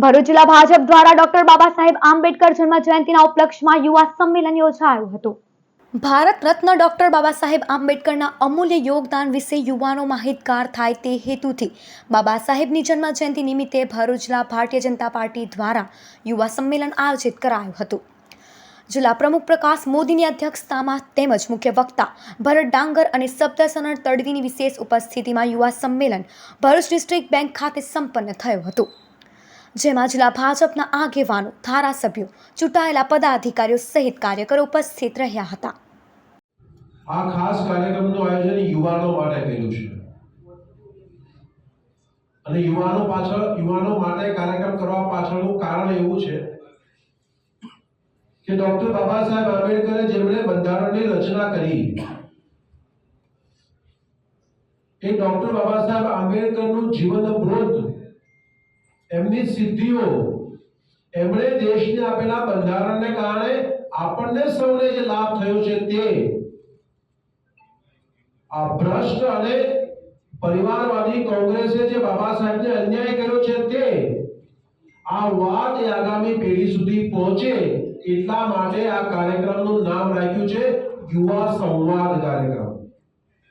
ભરૂચ જિલ્લા ભાજપ દ્વારા ડોક્ટર બાબા સાહેબ આંબેડકર જન્મ જયંતિના ઉપલક્ષમાં યુવા સંમેલન યોજાયું હતું। ભારત રત્ન ડોક્ટર બાબા સાહેબ આંબેડકરના અમૂલ્ય યોગદાન વિશે યુવાનો માહિતગાર થાય તે હેતુથી બાબા સાહેબની જન્મ જયંતિ નિમિત્તે ભરૂચ જિલ્લા ભારતીય જનતા પાર્ટી દ્વારા યુવા સંમેલન આયોજિત કરાયું હતું। જિલ્લા પ્રમુખ પ્રકાશ મોદીની અધ્યક્ષતામાં તેમજ મુખ્ય વક્તા ભરત ડાંગર અને સપ્તસનર તડવીની વિશેષ ઉપસ્થિતિમાં યુવા સંમેલન ભરૂચ ડિસ્ટ્રિક્ટ બેંક ખાતે સંપન્ન થયું હતું, જેમાં જિલ્લા ભાજપના આગેવાનો, ધારાસભ્યો, ચૂંટાયેલા પદાધિકારીઓ સહિત કાર્યકરો ઉપસ્થિત રહ્યા હતા। આ ખાસ કાર્યક્રમનું આયોજન યુવાનો માટે કર્યું છે અને યુવાનો માટે કાર્યક્રમ કરવા પાછળનું કારણ એવું છે કે ડોક્ટર બાબા સાહેબ આંબેડકરે જેમણે બંધારણની રચના કરી, એ ડોક્ટર બાબા સાહેબ આંબેડકરનું જીવનબૃત, એમની સિદ્ધિઓ, એમણે દેશને આપેલા બંધારણને કારણે આપણને સૌને જે લાભ થયો છે તે આ ભ્રષ્ટ અને પરિવારવાદી કોંગ્રેસે જે બાબા સાહેબને અન્યાય કર્યો છે તે આ વાત એ આગામી પેઢી સુધી પહોંચે એટલા માટે આ કાર્યક્રમનું નામ રાખ્યું છે યુવા સંવાદ કાર્યક્રમ।